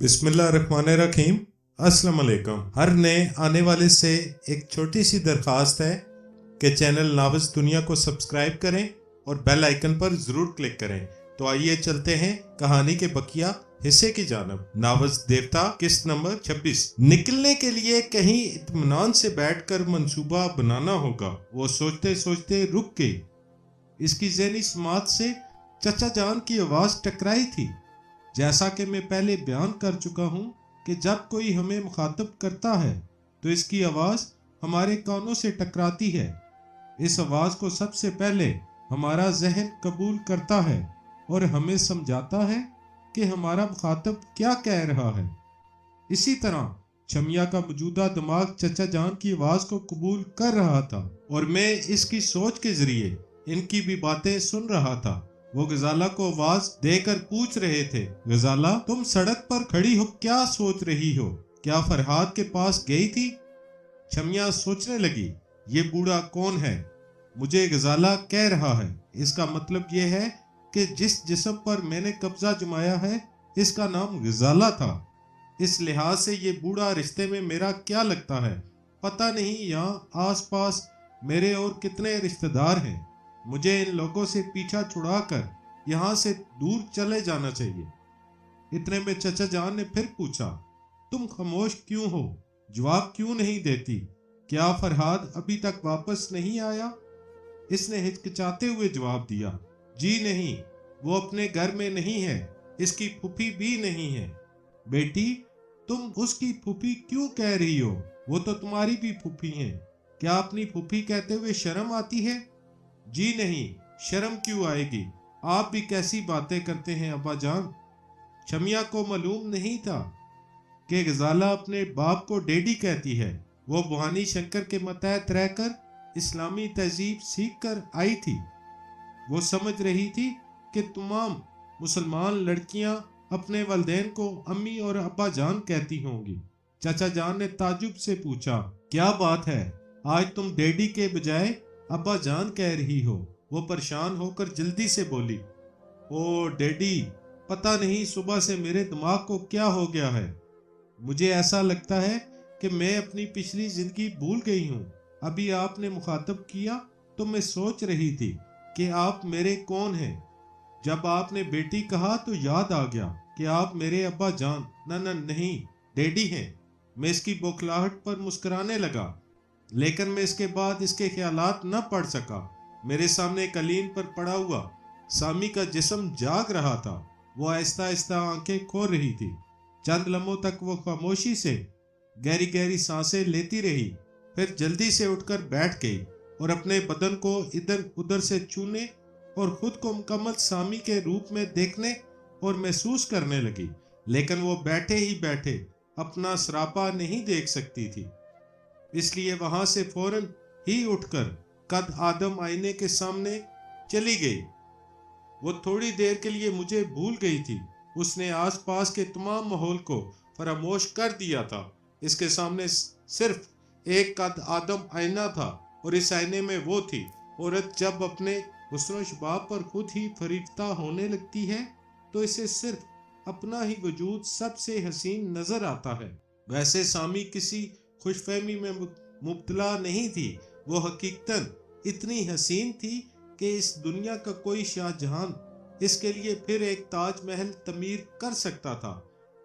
बिस्मिल्लाहिर्रहमानिर्रहीम। अस्सलाम वालेकुम। हर नए आने वाले से एक छोटी सी दरख्वास्त है कि चैनल नावज़ दुनिया को सब्सक्राइब करें और बेल आइकन पर ज़रूर क्लिक करें। तो आइए चलते हैं कहानी के बकिया हिस्से की जानब। नावज़ देवता किस्त नंबर 26। निकलने के लिए कहीं इत्मीनान से बैठकर मंसूबा बनाना होगा। वो सोचते सोचते रुक गई। इसकी ज़हनी समात से चचा जान की आवाज़ टकराई थी। जैसा कि मैं पहले बयान कर चुका हूँ कि जब कोई हमें मुखातब करता है तो इसकी आवाज़ हमारे कानों से टकराती है। इस आवाज़ को सबसे पहले हमारा जहन कबूल करता है और हमें समझाता है कि हमारा मुखातब क्या कह रहा है। इसी तरह छमिया का मौजूदा दिमाग चचा जान की आवाज़ को कबूल कर रहा था और मैं इसकी सोच के जरिए इनकी भी बातें सुन रहा था। वो गजाला को आवाज देकर पूछ रहे थे, गजाला तुम सड़क पर खड़ी हो क्या सोच रही हो? क्या फरहाद के पास गई थी? छमिया सोचने लगी, ये बूढ़ा कौन है? मुझे गजाला कह रहा है। इसका मतलब ये है कि जिस जिस्म पर मैंने कब्जा जमाया है इसका नाम गजाला था। इस लिहाज से ये बूढ़ा रिश्ते में मेरा क्या लगता है? पता नहीं यहाँ आस पास मेरे और कितने रिश्तेदार हैं। मुझे इन लोगों से पीछा छुड़ाकर यहाँ से दूर चले जाना चाहिए। इतने में चचा जान ने फिर पूछा, तुम खामोश क्यों हो? जवाब क्यों नहीं देती? क्या फरहाद अभी तक वापस नहीं आया? इसने हिचकिचाते हुए जवाब दिया, जी नहीं, वो अपने घर में नहीं है। इसकी फूफी भी नहीं है। बेटी, तुम उसकी फूफी क्यों कह रही हो? वो तो तुम्हारी भी फूफी है। क्या अपनी फूफी कहते हुए शर्म आती है? जी नहीं, शर्म क्यों आएगी? आप भी कैसी बातें करते हैं अब्बा जान। छमिया को मालूम नहीं था कि गजाला अपने बाप को डैडी कहती है। वो बुहानी शंकर के मतहत रहकर इस्लामी तहजीब सीख कर आई थी। वो समझ रही थी कि तमाम मुसलमान लड़कियां अपने वालिदैन को अम्मी और अब्बा जान कहती होंगी। चाचा जान ने ताजुब से पूछा, क्या बात है, आज तुम डैडी के बजाय अब्बा जान कह रही हो? वो परेशान होकर जल्दी से बोली, ओ डैडी, पता नहीं सुबह से मेरे दिमाग को क्या हो गया है। मुझे ऐसा लगता है कि मैं अपनी पिछली जिंदगी भूल गई हूँ। अभी आपने मुखातब किया तो मैं सोच रही थी कि आप मेरे कौन हैं। जब आपने बेटी कहा तो याद आ गया कि आप मेरे अब्बा जान नहीं डैडी हैं। मैं इसकी बौखलाहट पर मुस्कुराने लगा, लेकिन मैं इसके बाद इसके ख्यालात न पढ़ सका। मेरे सामने कलीन पर पड़ा हुआ सामी का जिस्म जाग रहा था। वो आहिस्ता आहिस्ता आंखें खोल रही थी। चंद लम्हों तक वो खामोशी से गहरी गहरी सांसें लेती रही, फिर जल्दी से उठकर बैठ गई और अपने बदन को इधर उधर से छूने और खुद को मुकम्मल सामी के रूप में देखने और महसूस करने लगी। लेकिन वो बैठे ही बैठे अपना सरापा नहीं देख सकती थी, इसलिए वहां से फौरन ही उठकर कद आदम आईने के सामने चली गई। वो थोड़ी देर के लिए मुझे भूल गई थी। उसने आसपास के तमाम माहौल को फरामोश कर दिया था। इसके सामने सिर्फ एक कद आदम आईना था और इस आईने में वो थी। औरत जब अपने हुस्न शबाब पर खुद ही फरीफ्ता होने लगती है तो इसे सिर्फ अपना ही वजूद सबसे हसीन नजर आता है। वैसे सामी किसी खुशफहमी में मुब्तला नहीं थी। वो हकीकतन इतनी हसीन थी कि इस दुनिया का कोई शाहजहां इसके लिए फिर एक ताजमहल तमीर कर सकता था।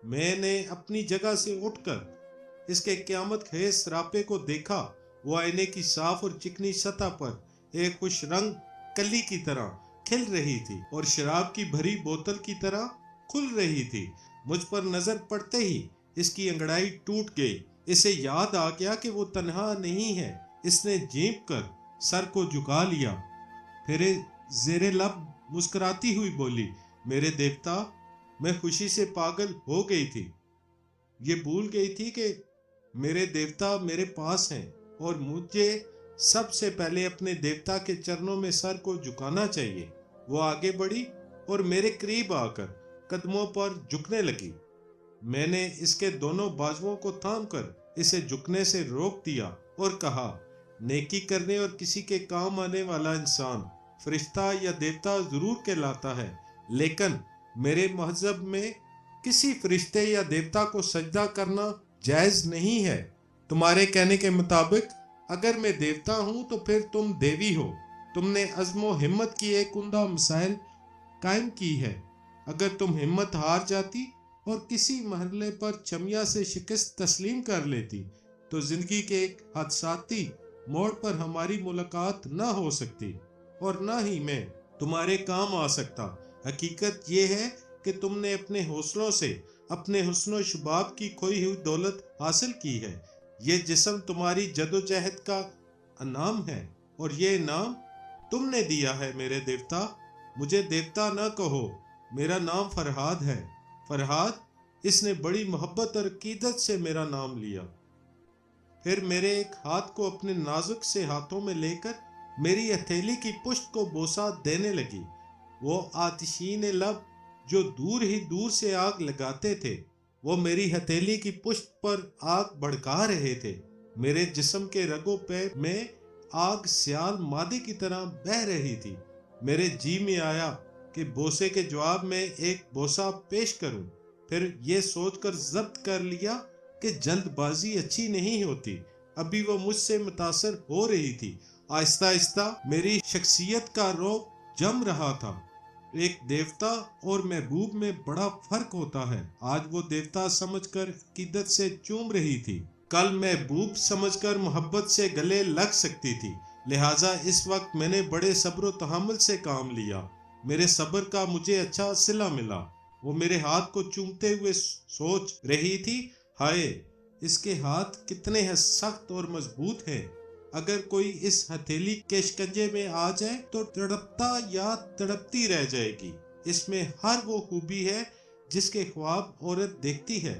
मैंने अपनी जगह से उठकर इसके क़यामत खेज सरापे को देखा। वो आईने की साफ और चिकनी सतह पर एक खुश रंग कली की तरह खिल रही थी और शराब की भरी बोतल की तरह खुल रही थी। मुझ पर नजर पड़ते ही इसकी अंगड़ाई टूट गई। इसे याद आ गया कि वो तन्हा नहीं है। इसने झेंप कर सर को झुका लिया, फिर जेरे लब मुस्कुराती हुई बोली, मेरे देवता, मैं खुशी से पागल हो गई थी। ये भूल गई थी कि मेरे देवता मेरे पास हैं और मुझे सबसे पहले अपने देवता के चरणों में सर को झुकाना चाहिए। वो आगे बढ़ी और मेरे करीब आकर कदमों पर झुकने लगी। मैंने इसके दोनों बाजुओं को थामकर इसे झुकने से रोक दिया और कहा, नेकी करने और किसी के काम आने वाला इंसान फरिश्ता या देवता जरूर कहलाता है, लेकिन मेरे मजहब में किसी फरिश्ते या देवता को सजदा करना जायज नहीं है। तुम्हारे कहने के मुताबिक अगर मैं देवता हूँ तो फिर तुम देवी हो। तुमने अज़्म हिम्मत की एक उम्दा मिसाइल कायम की है। अगर तुम हिम्मत हार जाती और किसी मरहले पर चमिया से शिकस्त तस्लीम कर लेती तो जिंदगी के एक हादसाती मोड़ पर हमारी मुलाकात न हो सकती और न ही मैं तुम्हारे काम आ सकता। हकीकत ये है कि तुमने अपने हौसलों से अपने हुस्न शुबाब की खोई हुई दौलत हासिल की है। ये जिस्म तुम्हारी जदोजहद का इनाम है और ये इनाम तुमने दिया है मेरे देवता। मुझे देवता न कहो, मेरा नाम फरहाद है। फरहाद, इसने बड़ी मोहब्बत और अकीदत से मेरा नाम लिया। फिर मेरे एक हाथ को अपने नाजुक से हाथों में लेकर मेरी हथेली की पुष्ट को बोसा देने लगी। वो आतिशीन लब जो दूर ही दूर से आग लगाते थे, वो मेरी हथेली की पुष्ट पर आग भड़का रहे थे। मेरे जिस्म के रगों पे में आग सियाल मादे की तरह बह रही थी। मेरे जी में आया कि बोसे के जवाब में एक बोसा पेश करूं। फिर ये सोचकर जब्त कर लिया कि जल्दबाजी अच्छी नहीं होती। अभी वो मुझसे मुतासर हो रही थी। आहिस्ता आहिस्ता मेरी शख्सियत का रोग जम रहा था। एक देवता और महबूब में बड़ा फर्क होता है। आज वो देवता समझकर अकीदत से चूम रही थी, कल महबूब समझकर मोहब्बत से गले लग सकती थी। लिहाजा इस वक्त मैंने बड़े सब्र तहम्मुल से काम लिया। मेरे सब्र का मुझे अच्छा सिला मिला। वो मेरे हाथ को चूमते हुए सोच रही थी, हाय इसके हाथ कितने हैं सख्त और मजबूत हैं। अगर कोई इस हथेली के शिकंजे में आ जाए तो तड़पता या तड़पती रह जाएगी। इसमें हर वो खूबी है जिसके ख्वाब औरत देखती है।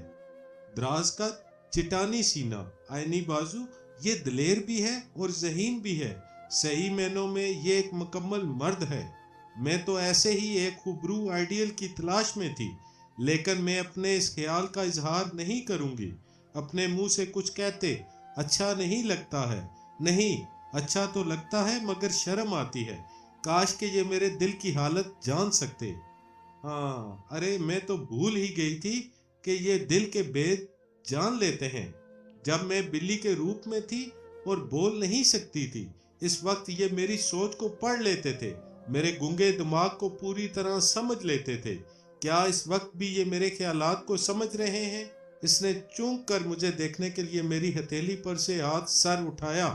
दराज का चिटानी सीना, आईनी बाजू, ये दिलेर भी है और ज़हीन भी है। सही मायनों में ये एक मुकम्मल मर्द है। मैं तो ऐसे ही एक खूबरू आइडियल की तलाश में थी, लेकिन मैं अपने इस ख्याल का इजहार नहीं करूंगी। अपने मुंह से कुछ कहते अच्छा नहीं लगता है। नहीं, अच्छा तो लगता है मगर शर्म आती है। काश कि ये मेरे दिल की हालत जान सकते। हाँ, अरे मैं तो भूल ही गई थी कि ये दिल के भेद जान लेते हैं। जब मैं बिल्ली के रूप में थी और बोल नहीं सकती थी, इस वक्त ये मेरी सोच को पढ़ लेते थे, मेरे गूंगे दिमाग को पूरी तरह समझ लेते थे। क्या इस वक्त भी ये मेरे ख्यालात को समझ रहे हैं? इसने चूक कर मुझे देखने के लिए मेरी हथेली पर से हाथ सर उठाया।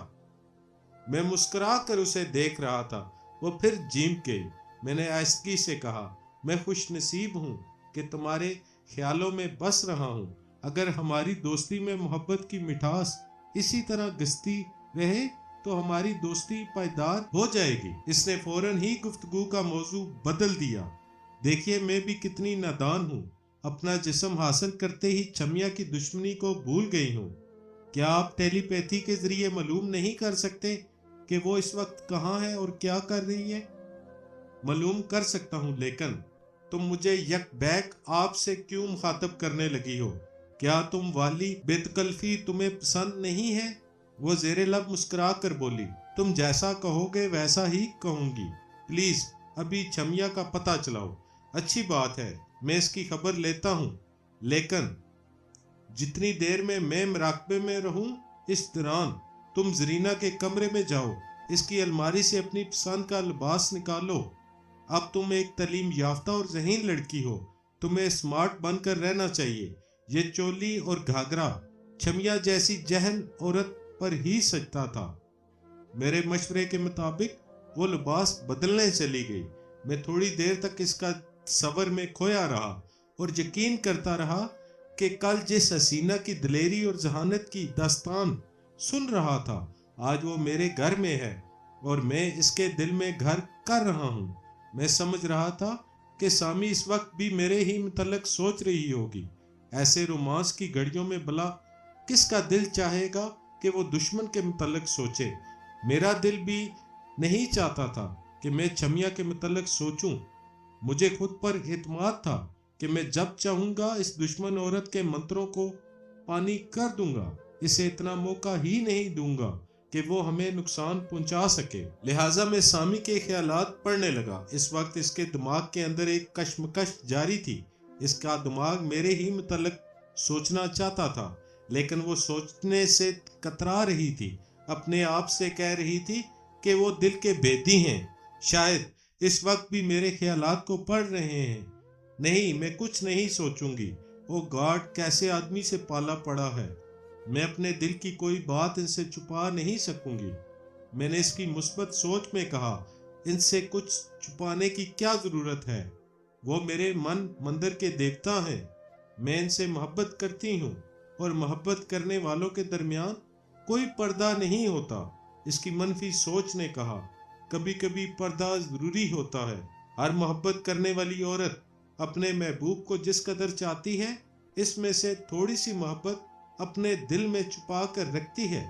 मैं मुस्कुरा कर उसे देख रहा था। वो फिर जीम गई। मैंने आहिस्तगी से कहा, मैं खुश नसीब हूँ कि तुम्हारे ख्यालों में बस रहा हूँ। अगर हमारी दोस्ती में मोहब्बत की मिठास इसी तरह गश्ती रहे तो हमारी दोस्ती पायदार हो जाएगी। इसने फौरन ही गुफ्तगू का मौजू बदल दिया। देखिए मैं भी कितनी नादान हूँ। अपना जिस्म हासिल करते ही चमिया की दुश्मनी को भूल गई हूँ। क्या आप टेलीपैथी के जरिए मालूम नहीं कर सकते कि वो इस वक्त कहाँ है और क्या कर रही है? मालूम कर सकता हूँ, लेकिन तुम मुझे यक बैक आपसे क्यों मुखातब करने लगी हो? क्या तुम वाली बेतकल्फी तुम्हें पसंद नहीं है? वो जेरे लब मुस्कुरा कर बोली, तुम जैसा कहोगे वैसा ही कहूंगी। प्लीज अभी छमिया का पता चलाओ। अच्छी बात है, मैं इसकी खबर लेता हूँ, लेकिन जितनी देर में मैं मुराकबे में रहूं, इस दौरान तुम जरीना के कमरे में जाओ, इसकी अलमारी से अपनी पसंद का लिबास निकालो। अब तुम एक तालीम याफ्ता और ज़हीन लड़की हो, तुम्हें स्मार्ट बनकर रहना चाहिए। ये चोली और घाघरा छमिया जैसी जहन औरत पर ही सजता था। मेरे मशवरे के मुताबिक वो लिबास बदलने चली गई। मैं थोड़ी देर तक इसका सबर में खोया रहा और यकीन करता रहा कि कल जिस हसीना की दिलेरी और जहानत की दास्तान सुन रहा था, आज वो मेरे घर में है और मैं इसके दिल में घर कर रहा हूँ। मैं समझ रहा था कि सामी इस वक्त भी मेरे ही मुतल्लिक सोच रही होगी। ऐसे रोमांस की घड़ियों में भला किसका दिल चाहेगा कि वो दुश्मन के मुतल्लिक सोचे? मेरा दिल भी नहीं चाहता था कि मैं छमिया के मुतल्लिक सोचूं। मुझे खुद पर एतमाद था कि मैं जब चाहूंगा इस दुश्मन औरत के मंत्रों को पानी कर दूंगा। इसे इतना मौका ही नहीं दूंगा कि वो हमें नुकसान पहुंचा सके। लिहाजा मैं सामी के ख्यालात पढ़ने लगा। इस वक्त इसके दिमाग के अंदर एक कश्मकश जारी थी اس کا دماغ میرے ہی متعلق سوچنا چاہتا تھا، لیکن وہ سوچنے سے کترا رہی تھی، اپنے آپ سے کہہ رہی تھی کہ وہ دل کے بیدی ہیں، شاید اس وقت بھی میرے خیالات کو پڑھ رہے ہیں۔ نہیں، میں کچھ نہیں سوچوں گی۔ وہ گاڈ کیسے آدمی سے پالا پڑا ہے، میں اپنے دل کی کوئی بات ان سے چھپا نہیں سکوں گی۔ میں نے اس کی مثبت سوچ میں کہا، ان سے کچھ چھپانے کی کیا ضرورت ہے؟ وہ میرے من مندر کے دیوتا ہیں، میں ان سے محبت کرتی ہوں، اور محبت کرنے والوں کے درمیان کوئی پردہ نہیں ہوتا۔ اس کی منفی سوچ نے کہا، کبھی کبھی پردہ ضروری ہوتا ہے۔ ہر محبت کرنے والی عورت اپنے محبوب کو جس قدر چاہتی ہے، اس میں سے تھوڑی سی محبت اپنے دل میں چھپا کر رکھتی ہے۔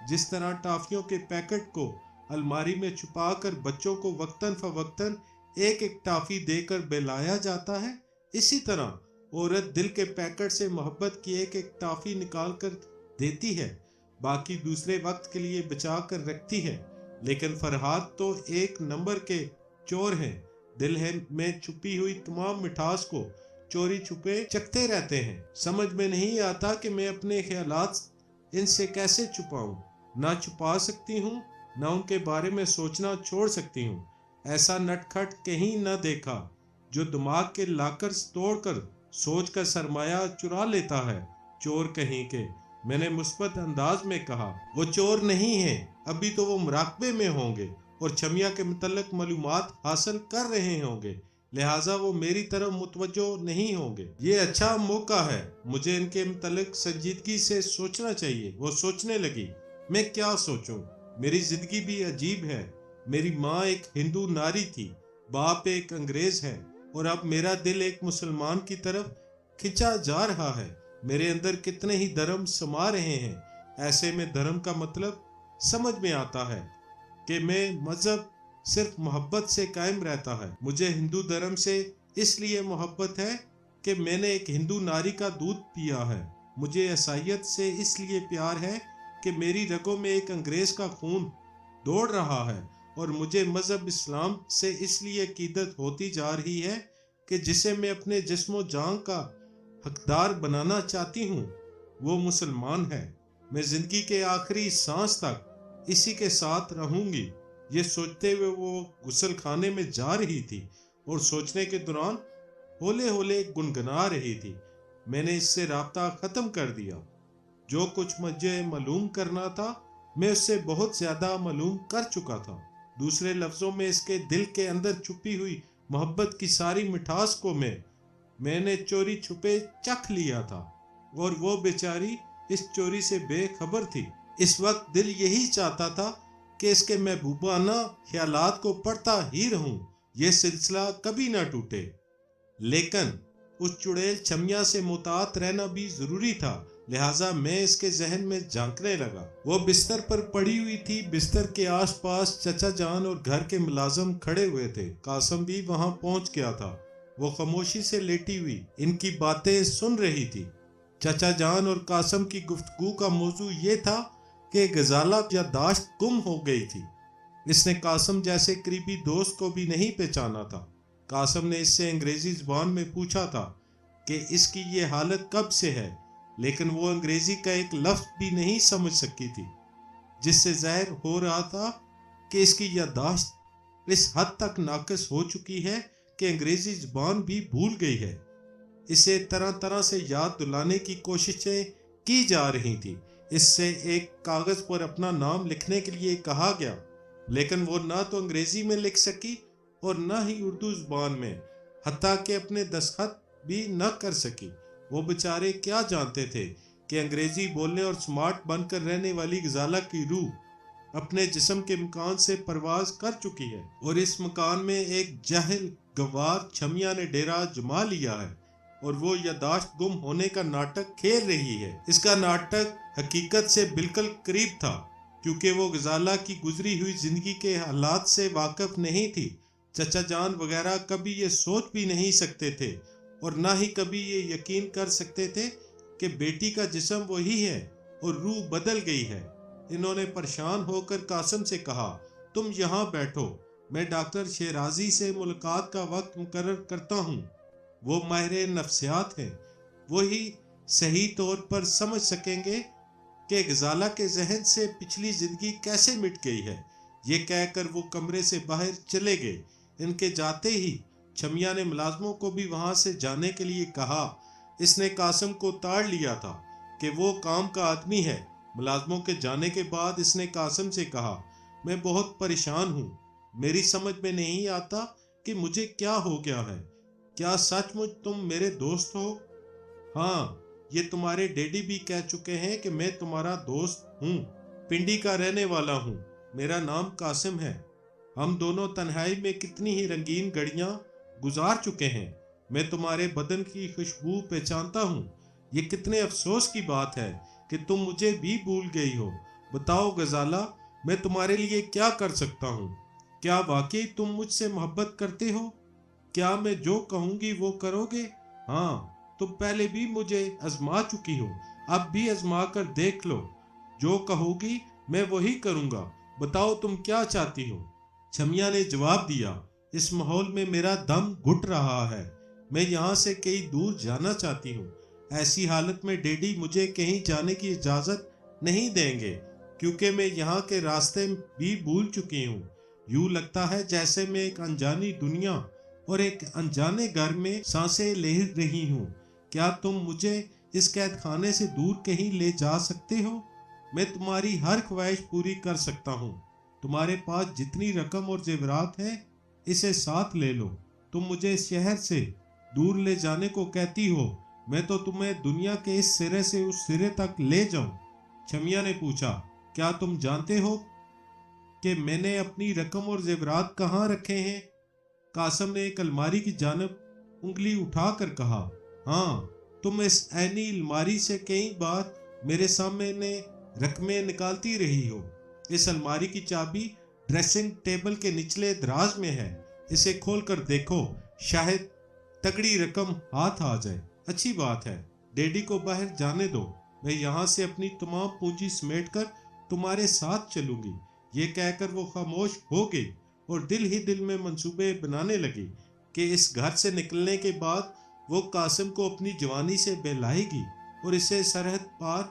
جس طرح ٹافیوں کے پیکٹ کو الماری میں چھپا کر بچوں کو وقتاً فوقتاً ایک ایک ٹافی دے کر بہلایا جاتا ہے، اسی طرح عورت دل کے پیکٹ سے محبت کی ایک ایک ٹافی نکال کر دیتی ہے، باقی دوسرے وقت کے لیے بچا کر رکھتی ہے۔ لیکن فرحات تو ایک نمبر کے چور ہیں، دل میں چھپی ہوئی تمام مٹھاس کو چوری چھپے چکھتے رہتے ہیں۔ سمجھ میں نہیں آتا کہ میں اپنے خیالات ان سے کیسے چھپاؤں، نہ چھپا سکتی ہوں، نہ ان کے بارے میں سوچنا چھوڑ سکتی ہوں۔ ایسا نٹ کھٹ کہیں نہ دیکھا جو دماغ کے لاکرز توڑ کر سوچ کا سرمایہ چرا لیتا ہے۔ چور کہیں کے، میں نے مثبت انداز میں کہا، وہ چور نہیں ہیں، ابھی تو وہ مراقبے میں ہوں گے اور چھمیا کے متعلق معلومات حاصل کر رہے ہوں گے، لہٰذا وہ میری طرف متوجہ نہیں ہوں گے۔ یہ اچھا موقع ہے، مجھے ان کے متعلق سنجیدگی سے سوچنا چاہیے۔ وہ سوچنے لگی، میں کیا سوچوں؟ میری زندگی بھی عجیب ہے۔ میری ماں ایک ہندو ناری تھی، باپ ایک انگریز ہے، اور اب میرا دل ایک مسلمان کی طرف کھنچا جا رہا ہے۔ میرے اندر کتنے ہی دھرم سما رہے ہیں۔ ایسے میں دھرم کا مطلب سمجھ میں آتا ہے کہ میں مذہب صرف محبت سے قائم رہتا ہے۔ مجھے ہندو دھرم سے اس لیے محبت ہے کہ میں نے ایک ہندو ناری کا دودھ پیا ہے۔ مجھے عیسائیت سے اس لیے پیار ہے کہ میری رگوں میں ایک انگریز کا خون دوڑ رہا ہے، اور مجھے مذہب اسلام سے اس لیے عقیدت ہوتی جا رہی ہے کہ جسے میں اپنے جسم و جان کا حقدار بنانا چاہتی ہوں، وہ مسلمان ہے۔ میں زندگی کے آخری سانس تک اسی کے ساتھ رہوں گی۔ یہ سوچتے ہوئے وہ غسل خانے میں جا رہی تھی اور سوچنے کے دوران ہولے ہولے گنگنا رہی تھی، میں نے اس سے رابطہ ختم کر دیا۔ جو کچھ مجھے معلوم کرنا تھا میں اس سے بہت زیادہ معلوم کر چکا تھا۔ دوسرے لفظوں میں اس کے دل کے اندر چھپی ہوئی محبت کی ساری مٹھاس کو میں نے چوری چھپے چکھ لیا تھا، اور وہ بیچاری اس چوری سے بے خبر تھی۔ اس وقت دل یہی چاہتا تھا کہ اس کے محبوبانہ خیالات کو پڑھتا ہی رہوں، یہ سلسلہ کبھی نہ ٹوٹے۔ لیکن اس چڑیل چھمیا سے محتاط رہنا بھی ضروری تھا، لہٰذا میں اس کے ذہن میں جھانکنے لگا۔ وہ بستر پر پڑی ہوئی تھی، بستر کے آس پاس چچا جان اور گھر کے ملازم کھڑے ہوئے تھے۔ قاسم بھی وہاں پہنچ گیا تھا، وہ خاموشی سے لیٹی ہوئی ان کی باتیں سن رہی تھی۔ چچا جان اور قاسم کی گفتگو کا موضوع یہ تھا کہ غزالہ یادداشت گم ہو گئی تھی۔ اس نے قاسم جیسے قریبی دوست کو بھی نہیں پہچانا تھا۔ قاسم نے اس سے انگریزی زبان میں پوچھا تھا کہ اس کی یہ حالت کب سے ہے، لیکن وہ انگریزی کا ایک لفظ بھی نہیں سمجھ سکی تھی، جس سے ظاہر ہو رہا تھا کہ اس کی یادداشت اس حد تک ناقص ہو چکی ہے کہ انگریزی زبان بھی بھول گئی ہے۔ اسے طرح طرح سے یاد دلانے کی کوششیں کی جا رہی تھی۔ اس سے ایک کاغذ پر اپنا نام لکھنے کے لیے کہا گیا، لیکن وہ نہ تو انگریزی میں لکھ سکی اور نہ ہی اردو زبان میں، حتیٰ کہ اپنے دستخط بھی نہ کر سکی۔ وہ بیچارے کیا جانتے تھے کہ انگریزی بولنے اور سمارٹ بن کر رہنے والی غزالہ کی روح اپنے جسم کے مکان سے پرواز کر چکی ہے، اور اس مکان میں ایک جاہل گوار چھمیا نے ڈیرا جما لیا ہے، اور وہ یادداشت گم ہونے کا ناٹک کھیل رہی ہے۔ اس کا ناٹک حقیقت سے بالکل قریب تھا، کیونکہ وہ غزالہ کی گزری ہوئی زندگی کے حالات سے واقف نہیں تھی۔ چچا جان وغیرہ کبھی یہ سوچ بھی نہیں سکتے تھے، اور نہ ہی کبھی یہ یقین کر سکتے تھے کہ بیٹی کا جسم وہی ہے اور روح بدل گئی ہے۔ انہوں نے پریشان ہو کر قاسم سے کہا، تم یہاں بیٹھو، میں ڈاکٹر شیرازی سے ملاقات کا وقت مقرر کرتا ہوں۔ وہ ماہر نفسیات ہیں، وہی صحیح طور پر سمجھ سکیں گے کہ غزالہ کے ذہن سے پچھلی زندگی کیسے مٹ گئی ہے۔ یہ کہہ کر وہ کمرے سے باہر چلے گئے۔ ان کے جاتے ہی چھمیا نے ملازموں کو بھی وہاں سے جانے کے لیے کہا۔ اس نے قاسم کو تاڑ لیا تھا کہ وہ کام کا آدمی ہے۔ ملازموں کے جانے کے بعد اس نے قاسم سے کہا، میں بہت پریشان ہوں، میری سمجھ میں نہیں آتا کہ مجھے کیا ہو گیا ہے۔ کیا سچ مچ تم میرے دوست ہو؟ ہاں، یہ تمہارے ڈیڈی بھی کہہ چکے ہیں کہ میں تمہارا دوست ہوں، پنڈی کا رہنے والا ہوں، میرا نام قاسم ہے۔ ہم دونوں تنہائی میں کتنی ہی رنگین گھڑیاں گزار چکے ہیں، میں تمہارے بدن کی خوشبو پہچانتا ہوں۔ یہ کتنے افسوس کی بات ہے کہ تم مجھے بھی بھول گئی ہو۔ بتاؤ غزالہ، میں تمہارے لیے کیا کر سکتا ہوں؟ کیا واقعی تم مجھ سے محبت کرتے ہو؟ کیا میں جو کہوں گی وہ کرو گے؟ ہاں، تم پہلے بھی مجھے آزما چکی ہو، اب بھی آزما کر دیکھ لو، جو کہو گی میں وہی کروں گا۔ بتاؤ تم کیا چاہتی ہو؟ چھمیا نے جواب دیا، اس ماحول میں میرا دم گھٹ رہا ہے، میں یہاں سے کہیں دور جانا چاہتی ہوں۔ ایسی حالت میں ڈیڈی مجھے کہیں جانے کی اجازت نہیں دیں گے، کیونکہ میں یہاں کے راستے بھی بھول چکی ہوں۔ یوں لگتا ہے جیسے میں ایک انجانی دنیا اور ایک انجانے گھر میں سانسیں لے رہی ہوں۔ کیا تم مجھے اس قید خانے سے دور کہیں لے جا سکتے ہو؟ میں تمہاری ہر خواہش پوری کر سکتا ہوں۔ تمہارے پاس جتنی رقم اور زیورات ہے اسے ساتھ لے لو۔ تم مجھے اس شہر سے دور لے جانے کو کہتی ہو، میں تو تمہیں دنیا کے اس سرے سے اس سرے تک لے جاؤں۔ چھمیا نے پوچھا، کیا تم جانتے ہو کہ میں نے اپنی رقم اور زیورات کہاں رکھے ہیں؟ قاسم نے ایک الماری کی جانب انگلی اٹھا کر کہا، ہاں، تم اس عینی الماری سے کئی بار میرے سامنے رقمیں نکالتی رہی ہو۔ اس الماری کی چابی ڈریسنگ ٹیبل کے نچلے دراز میں ہے، اسے کھول کر دیکھو، شاید تگڑی رقم ہاتھ آ جائے۔ اچھی بات ہے، ڈیڈی کو باہر جانے دو، میں یہاں سے اپنی تمام پونجی سمیٹ کر تمہارے ساتھ چلوں گی۔ یہ کہہ کر وہ خاموش ہو گئی اور دل ہی دل میں منصوبے بنانے لگی کہ اس گھر سے نکلنے کے بعد وہ قاسم کو اپنی جوانی سے بہلائے گی اور اسے سرحد پار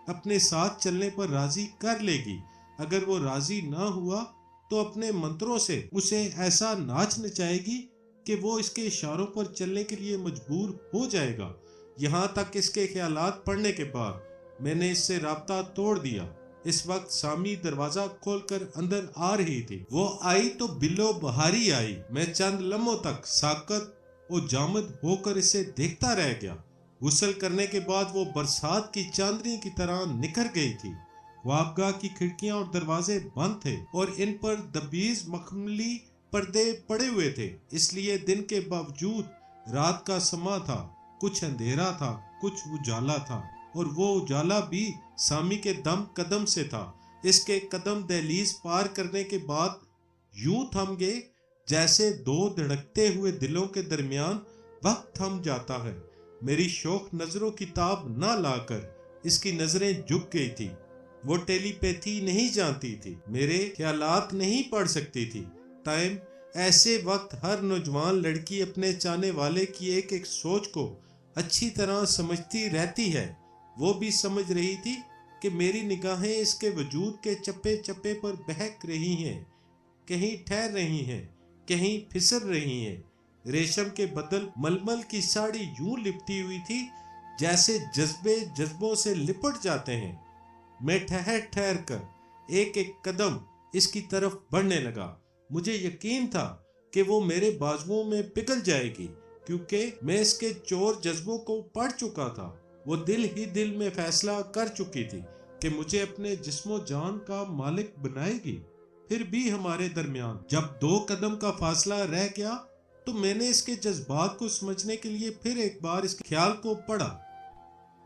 اپنے ساتھ چلنے پر راضی کر لے گی۔ اگر وہ راضی نہ ہوا تو اپنے منتروں سے اسے ایسا ناچ نچائے گی کہ وہ اس کے اشاروں پر چلنے کے لیے مجبور ہو جائے گا۔ یہاں تک اس کے خیالات پڑھنے کے بعد میں نے اس سے رابطہ توڑ دیا۔ اس وقت سامی دروازہ کھول کر اندر آ رہی تھی۔ وہ آئی تو بلو بہاری آئی۔ میں چند لمحوں تک ساکت و جامد ہو کر اسے دیکھتا رہ گیا۔ غسل کرنے کے بعد وہ برسات کی چاندنی کی طرح نکھر گئی تھی۔ خوابگاہ کی کھڑکیاں اور دروازے بند تھے اور ان پر دبیز مخملی پردے پڑے ہوئے تھے، اس لیے دن کے باوجود رات کا سما تھا۔ کچھ اندھیرا تھا، کچھ اجالا تھا، اور وہ اجالا بھی سامی کے دم قدم سے تھا۔ اس کے قدم دہلیز پار کرنے کے بعد یوں تھم گئے جیسے دو دھڑکتے ہوئے دلوں کے درمیان وقت تھم جاتا ہے۔ میری شوخ نظروں کی تاب نہ لا کر اس کی نظریں جھک گئی تھی۔ وہ ٹیلی پیتھی نہیں جانتی تھی، میرے خیالات نہیں پڑھ سکتی تھی۔ ٹائم ایسے وقت ہر نوجوان لڑکی اپنے چاہنے والے کی ایک ایک سوچ کو اچھی طرح سمجھتی رہتی ہے۔ وہ بھی سمجھ رہی تھی کہ میری نگاہیں اس کے وجود کے چپے چپے پر بہک رہی ہیں، کہیں ٹھہر رہی ہیں، کہیں پھسل رہی ہیں۔ ریشم کے بدل ململ کی ساڑی یوں لپٹی ہوئی تھی جیسے جذبے جذبوں سے لپٹ جاتے ہیں۔ میں ٹھہر ٹھہر کر ایک ایک قدم اس کی طرف بڑھنے لگا۔ مجھے یقین تھا کہ وہ میرے بازوؤں میں پگھل جائے گی، کیونکہ میں اس کے چور جذبوں کو پڑھ چکا تھا۔ وہ دل ہی دل میں فیصلہ کر چکی تھی کہ مجھے اپنے جسم و جان کا مالک بنائے گی۔ پھر بھی ہمارے درمیان جب 2 قدم کا فاصلہ رہ گیا تو میں نے اس کے جذبات کو سمجھنے کے لیے پھر ایک بار اس کے خیال کو پڑھا۔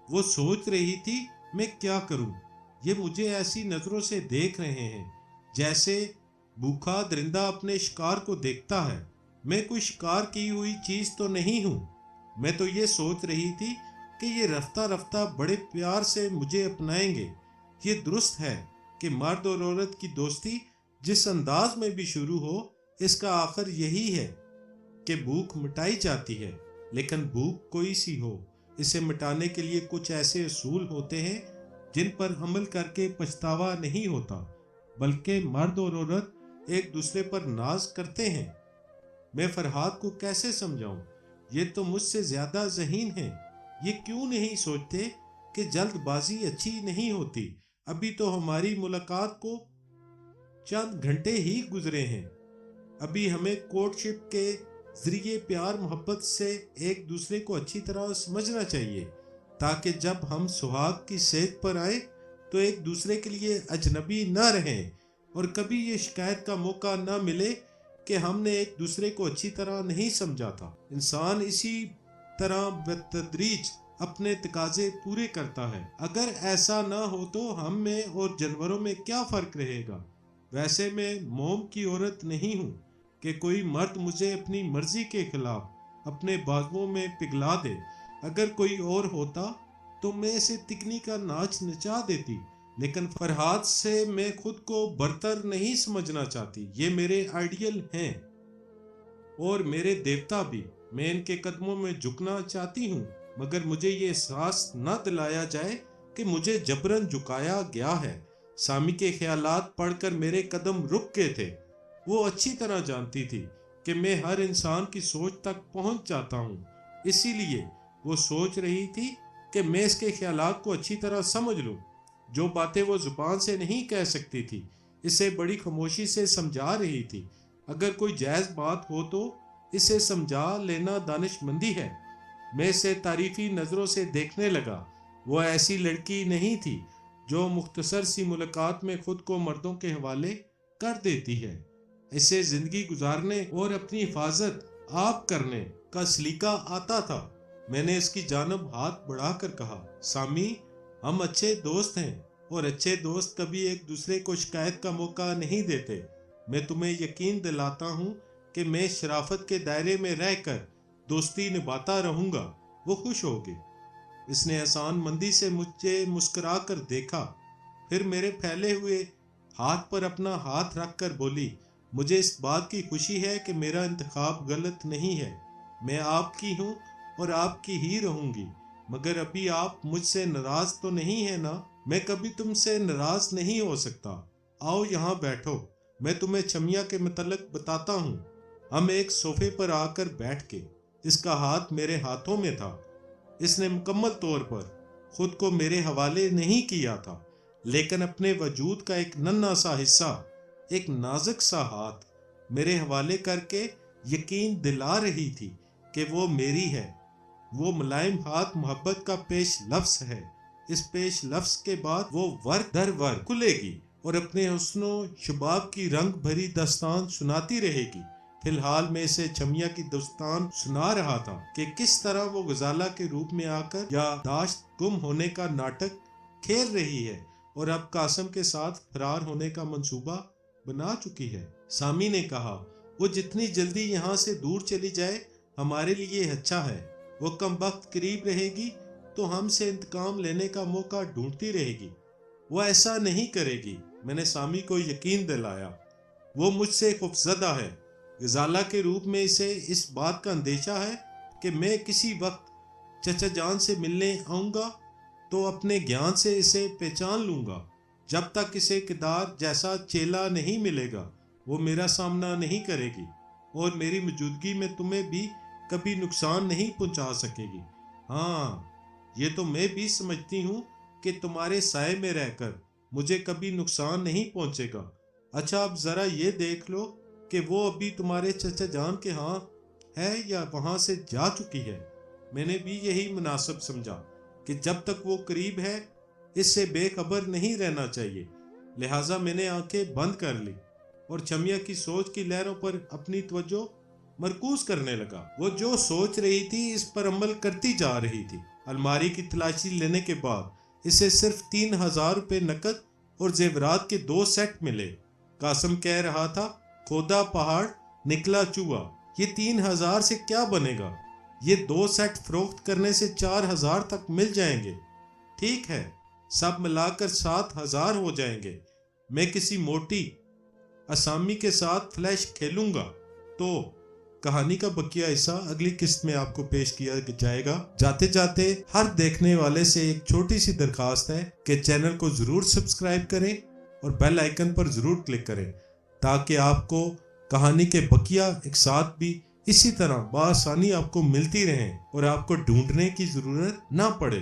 وہ سوچ رہی تھی، میں کیا کروں؟ یہ مجھے ایسی نظروں سے دیکھ رہے ہیں جیسے بھوکا درندہ اپنے شکار کو دیکھتا ہے۔ میں کوئی شکار کی ہوئی چیز تو نہیں ہوں۔ میں تو یہ سوچ رہی تھی کہ یہ رفتہ رفتہ بڑے پیار سے مجھے اپنائیں گے۔ یہ درست ہے کہ مرد اور عورت کی دوستی جس انداز میں بھی شروع ہو، اس کا آخر یہی ہے کہ بھوک مٹائی جاتی ہے، लेकिन भूख कोई सी हो, इसे मिटाने के लिए कुछ ऐसे असूल होते हैं जिन पर अमल करके पछतावा नहीं होता, बल्कि मर्द और औरत एक दूसरे पर नाज करते हैं। मैं फरहाद को कैसे समझाऊं? ये तो मुझसे ज्यादा ज़हीन है। ये क्यों नहीं सोचते कि जल्दबाजी अच्छी नहीं होती? अभी तो हमारी मुलाकात को चंद घंटे ही गुजरे हैं। अभी हमें कोर्टशिप के जरिए प्यार मोहब्बत से एक दूसरे को अच्छी तरह समझना चाहिए, ताकि जब हम सुहाग की सेज पर आए तो एक दूसरे के लिए अजनबी न रहें और कभी ये शिकायत का मौका न मिले कि हमने एक दूसरे को अच्छी तरह नहीं समझा था। इंसान इसी तरह बेतदरीज अपने तकाजे पूरे करता है। अगर ऐसा ना हो तो हम में और जानवरों में क्या फर्क रहेगा? वैसे मैं मोम की औरत नहीं हूँ कि कोई मर्द मुझे अपनी मर्जी के खिलाफ अपने बाजुओं में पिघला दे। अगर कोई और होता तो मैं इसे तिकनी का नाच नचा देती, लेकिन फरहाद से मैं खुद को बरतर नहीं समझना चाहती। ये मेरे आइडियल हैं और मेरे देवता भी। मैं इनके कदमों में झुकना चाहती हूँ, मगर मुझे ये एहसास न दिलाया जाए कि मुझे जबरन झुकाया गया है। सामी के ख्यालात पढ़कर मेरे कदम रुक गए थे। वो अच्छी तरह जानती थी कि मैं हर इंसान की सोच तक पहुंच जाता हूँ, इसीलिए वो सोच रही थी कि मैं इसके ख्यालात को अच्छी तरह समझ लूँ। जो बातें वो जुबान से नहीं कह सकती थी, इसे बड़ी खामोशी से समझा रही थी। अगर कोई जायज़ बात हो तो इसे समझा लेना दानिशमंदी है। मैं इसे तारीफी नज़रों से देखने लगा। वो ऐसी लड़की नहीं थी जो मुख्तसर सी मुलाकात में खुद को मर्दों के हवाले कर देती है। इसे जिंदगी गुजारने और अपनी हिफाजत आप करने का सलीका आता था। मैंने इसकी जानब हाथ बढ़ाकर कहा, सामी, हम अच्छे दोस्त हैं और अच्छे दोस्त कभी एक दूसरे को शिकायत का मौका नहीं देते। मैं तुम्हें यकीन दिलाता हूँ कि मैं शराफत के दायरे में रहकर दोस्ती निभाता रहूंगा। वो खुश होगी। इसने एहसान मंदी से मुझे मुस्कुरा कर देखा, फिर मेरे फैले हुए हाथ पर अपना हाथ रखकर बोली, मुझे इस बात की खुशी है कि मेरा इंतखाब गलत नहीं है। मैं आपकी हूँ और आपकी ही रहूंगी, मगर अभी आप मुझसे नाराज तो नहीं है ना? मैं कभी तुमसे नाराज नहीं हो सकता। आओ यहाँ बैठो, मैं तुम्हें छमिया के मतलब बताता हूँ। हम एक सोफे पर आकर बैठ के, इसका हाथ मेरे हाथों में था। इसने मुकम्मल तौर पर खुद को मेरे हवाले नहीं किया था, लेकिन अपने वजूद का एक नन्हा सा हिस्सा, एक नाजुक सा हाथ मेरे हवाले करके यकीन दिला रही थी कि वो मेरी है। वो मुलायम हाथ मोहब्बत का पेश लफ्ज है। इस पेश लफ्ज के बाद वो वर्ग दर वर्ग खुलेगी और अपने हुस्नो शबाब की रंग भरी दास्तान सुनाती रहेगी। फिलहाल मैं इसे छमिया की दास्तान सुना रहा था कि किस तरह वो गजाला के रूप में आकर यादाश्त गुम होने का नाटक खेल रही है और अब कासिम के साथ फरार होने का मंसूबा बना चुकी है। सामी ने कहा, वो जितनी जल्दी यहाँ से दूर चली जाए हमारे लिए अच्छा है। वो कम वक्त करीब रहेगी तो हमसे इंतकाम लेने का मौका ढूंढती रहेगी। वो ऐसा नहीं करेगी। मैंने सामी को यकीन दिलाया। वो मुझसे खौफजदा है। गजाला के रूप में इसे इस बात का अंदेशा है कि मैं किसी वक्त चचा जान से मिलने आऊँगा तो अपने ज्ञान से इसे पहचान लूँगा। जब तक इसे किरदार जैसा चेला नहीं मिलेगा वो मेरा सामना नहीं करेगी और मेरी मौजूदगी में तुम्हें भी कभी नुकसान नहीं पहुँचा सकेगी। हाँ, ये तो मैं भी समझती हूँ कि तुम्हारे साए में रहकर मुझे कभी नुकसान नहीं पहुँचेगा। अच्छा, अब ज़रा ये देख लो कि वो अभी तुम्हारे चचा जान के यहाँ है या वहाँ से जा चुकी है। मैंने भी यही मुनासिब समझा कि जब तक वो करीब है इससे बेखबर नहीं रहना चाहिए। लिहाजा मैंने आंखें बंद कर ली और छमिया की सोच की लहरों पर अपनी तवज्जो मरकूज करने लगा। वो जो सोच रही थी इस पर अमल करती जा रही थी। अलमारी की तलाशी लेने के बाद इसे सिर्फ 3000 रुपये नकद और जेवरात के 2 सेट मिले। कासिम कह रहा था, खोदा पहाड़ निकला चूहा। ये 3000 से क्या बनेगा? ये 2 सेट फरोख्त करने से 4000 तक मिल जाएंगे। ठीक है, सब मिलाकर 7000 हो जाएंगे। मैं किसी मोटी असामी के साथ फ्लैश खेलूंगा तो کہانی کا بقیہ حصہ اگلی قسط میں آپ کو پیش کیا جائے گا۔ جاتے جاتے ہر دیکھنے والے سے ایک چھوٹی سی درخواست ہے کہ چینل کو ضرور سبسکرائب کریں اور بیل آئیکن پر ضرور کلک کریں تاکہ آپ کو کہانی کے بقیہ ایک ساتھ بھی اسی طرح بآسانی آپ کو ملتی رہیں اور آپ کو ڈھونڈنے کی ضرورت نہ پڑے۔